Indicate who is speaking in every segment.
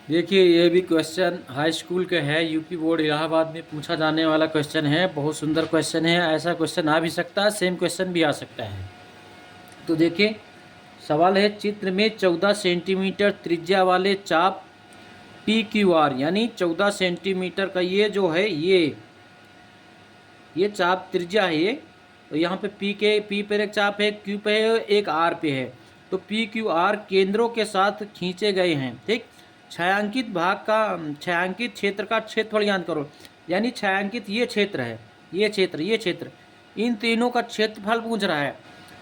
Speaker 1: देखिए ये भी क्वेश्चन हाई स्कूल के है, यूपी बोर्ड इलाहाबाद में पूछा जाने वाला क्वेश्चन है। बहुत सुंदर क्वेश्चन है। ऐसा क्वेश्चन आ भी सकता है, सेम क्वेश्चन भी आ सकता है। तो देखिए सवाल है, चित्र में 14 सेंटीमीटर त्रिज्या वाले चाप पी क्यू आर यानी 14 सेंटीमीटर का ये जो है ये चाप त्रिज्या है ये। तो यहाँ पे पी पर एक चाप है, क्यू पे है, एक आर पे है। तो पी क्यू आर केंद्रों के साथ खींचे गए हैं। ठीक, छायांकित भाग का छायांकित क्षेत्र का क्षेत्रफल ज्ञात करो। यानी छायांकित ये क्षेत्र है, ये क्षेत्र इन तीनों का क्षेत्रफल पूछ रहा है।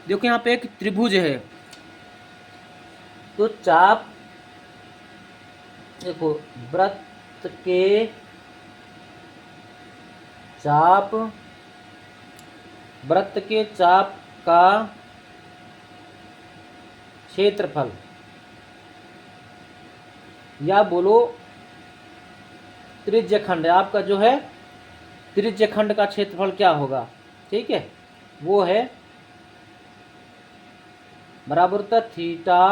Speaker 1: देखो यहाँ पे एक त्रिभुज है, तो चाप देखो वृत्त के चाप वृत्त के चाप का क्षेत्रफल या बोलो त्रिज्यखंड आपका जो है त्रिज्यखंड का क्षेत्रफल क्या होगा। ठीक है, वो है बराबर था theta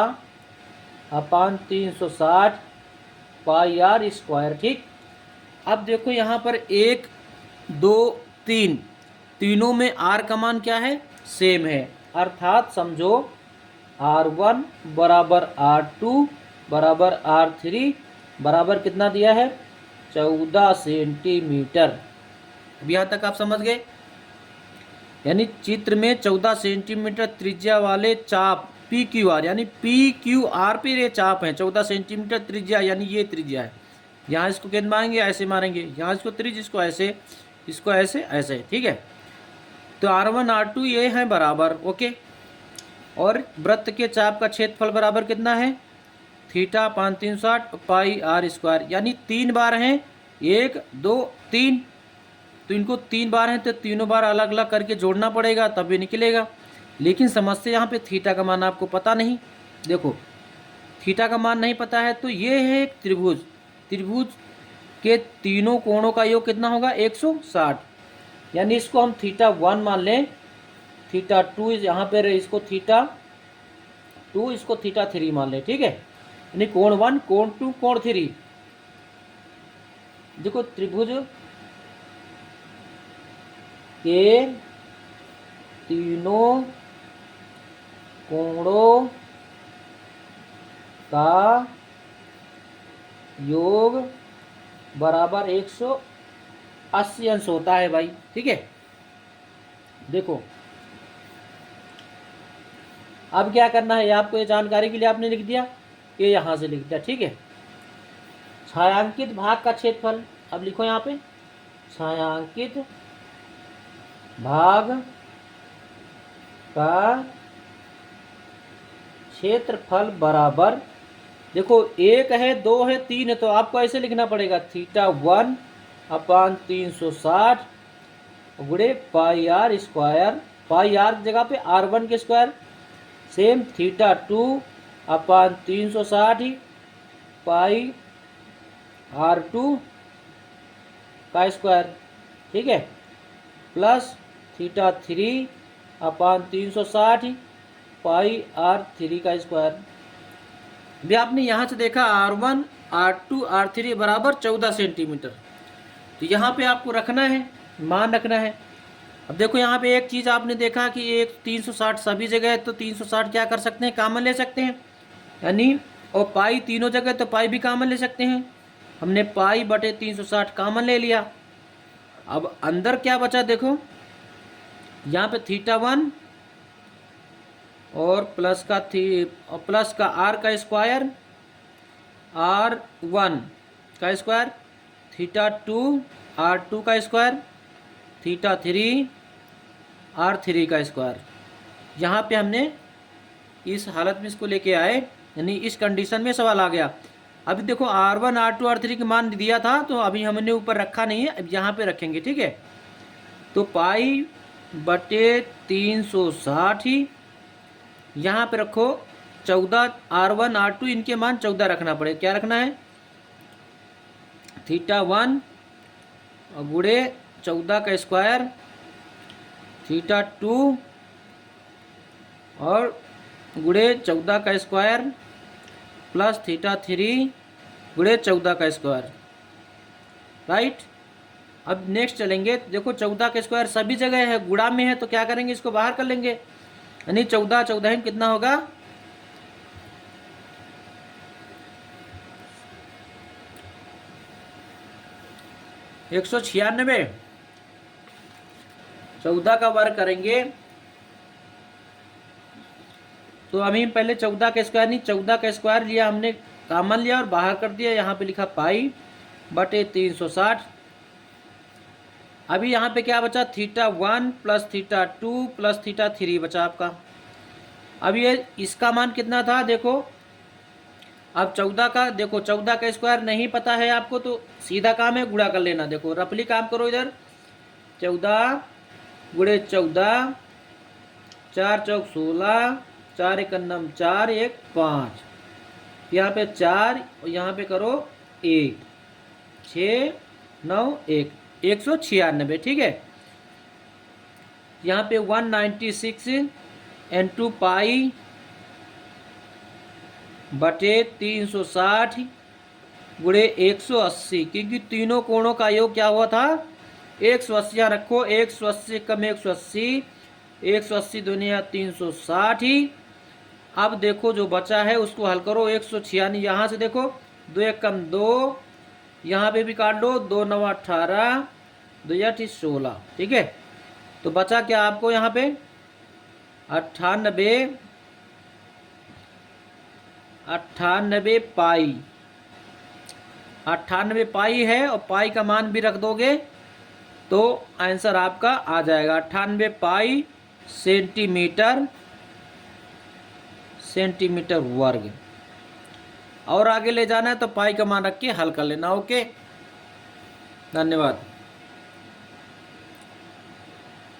Speaker 1: upon 360 pi R square. ठीक, अब देखो यहाँ पर 1 2 3 तीनों में आर का मान क्या है, सेम है। अर्थात समझो R1 बराबर R2 बराबर R3 बराबर कितना दिया है, 14 सेंटीमीटर। अब यहाँ तक आप समझ गए। यानी चित्र में 14 सेंटीमीटर त्रिज्या वाले चाप पी क्यू आर यानी पी क्यू आर पे ये चाप है, 14 सेंटीमीटर त्रिज्या यानी ये त्रिज्या है। यहाँ इसको कैसे मारेंगे, ऐसे मारेंगे, यहाँ इसको त्रिज्या, इसको ऐसे, इसको ऐसे ऐसे। ठीक है, तो R1 R2 ये है बराबर। ओके, और वृत्त के चाप का क्षेत्रफल बराबर कितना है, theta upon 360 pi R square. यानी 3 बार हैं, 1 2 3, तो इनको 3 बार हैं तो तीनों बार अलग अलग करके जोड़ना पड़ेगा तभी निकलेगा। लेकिन समस्या यहाँ पे थीटा का मान आपको पता नहीं। देखो थीटा का मान नहीं पता है, तो ये है एक त्रिभुज, त्रिभुज के तीनों कोणों का योग कितना होगा, 160। यानी इसको हम थीटा 1 मान लें, थीटा 2 यहाँ पर इसको थीटा 2, इसको थीटा 3 मान लें। ठीक है, यानी कोण 1 कोण 2 कोण 3। देखो त्रिभुज के तीनों कोणों का योग बराबर 180 अंश होता है भाई। ठीक है, देखो अब क्या करना है, आपको ये जानकारी के लिए आपने लिख दिया, ये यहाँ से लिख दिया। ठीक है, छायांकित भाग का क्षेत्रफल, अब लिखो यहाँ पे छायांकित भाग का क्षेत्रफल बराबर, देखो 1 है 2 है 3 है, तो आपको ऐसे लिखना पड़ेगा थीटा 1 अपान 360 गुणे पाई आर स्क्वायर, पाई आर की जगह पे R1 के स्क्वायर, सेम थीटा 2 अपान 360 पाई R2 का स्क्वायर। ठीक है, प्लस थीटा 3 अपान 360 पाई R3 का स्क्वायर। भी आपने यहाँ से देखा R1 R2 R3 बराबर 14 सेंटीमीटर, तो यहाँ पे आपको रखना है, मान रखना है। अब देखो यहाँ पे एक चीज़ आपने देखा कि एक 360 सभी जगह है, तो 360 क्या कर सकते हैं, कामन ले सकते हैं। यानी और पाई तीनों जगह, तो पाई भी कामन ले सकते हैं। हमने पाई बटे 360 कामन ले लिया। अब अंदर क्या बचा, देखो यहाँ पे थीटा 1 और प्लस का आर का स्क्वायर, R1 का स्क्वायर, थीटा 2 R2 का स्क्वायर, थीटा 3 R3 का स्क्वायर। यहाँ पे हमने इस हालत में इसको लेके आए, यानी इस कंडीशन में सवाल आ गया। अभी देखो R1 R2 R3 के मान दिया था, तो अभी हमने ऊपर रखा नहीं है, अब यहाँ पे रखेंगे। ठीक है, तो पाई बटे 360 ही यहाँ पे रखो, 14 R1 R2 इनके मान 14 रखना पड़ेगा। क्या रखना है, थीटा 1 गुणे 14 का स्क्वायर, थीटा 2 और गुणे 14 का स्क्वायर, प्लस थीटा 3 गुणे 14 का स्क्वायर, राइट। अब नेक्स्ट चलेंगे, देखो 14 का स्क्वायर सभी जगह है, गुणा में है, तो क्या करेंगे, इसको बाहर कर लेंगे, यानी 14 14 कितना होगा, 196। 14 का वर्ग करेंगे तो अभी पहले 14 का स्क्वायर नहीं, 14 का स्क्वायर लिया हमने, कॉमन लिया और बाहर कर दिया, यहाँ पे लिखा पाई बटे 360। अभी यहाँ पे क्या बचा, θ1 प्लस θ2 प्लस θ3 बचा आपका। अब ये इसका मान कितना था, देखो अब 14 का, देखो 14 का स्क्वायर नहीं पता है आपको तो सीधा काम है गुणा कर लेना। देखो रफली काम करो, इधर 14 गुणे 14, 4 चौक 16, 4 एक 4 1 5, यहाँ पे 4 और यहाँ पे करो 1, 6 9 1, 196, ठीक है। यहाँ पे 196 इंटू पाई बटे 360 गुणे 180, क्योंकि तीनों कोणों का योग क्या हुआ था, 180। यहाँ रखो 180 कम 180, 180 दुनिया 360 ही। अब देखो जो बचा है उसको हल करो, 196 यहाँ से देखो 2 1 कम 2, यहाँ पे भी काट लो, 2 9 18, 2 8 16, ठीक है। तो बचा क्या आपको यहाँ पे 98 पाई, 98 पाई है और पाई का मान भी रख दोगे तो आंसर आपका आ जाएगा 98 पाई सेंटीमीटर वर्ग। और आगे ले जाना है तो पाई का मान रख के हल कर लेना। ओके, धन्यवाद।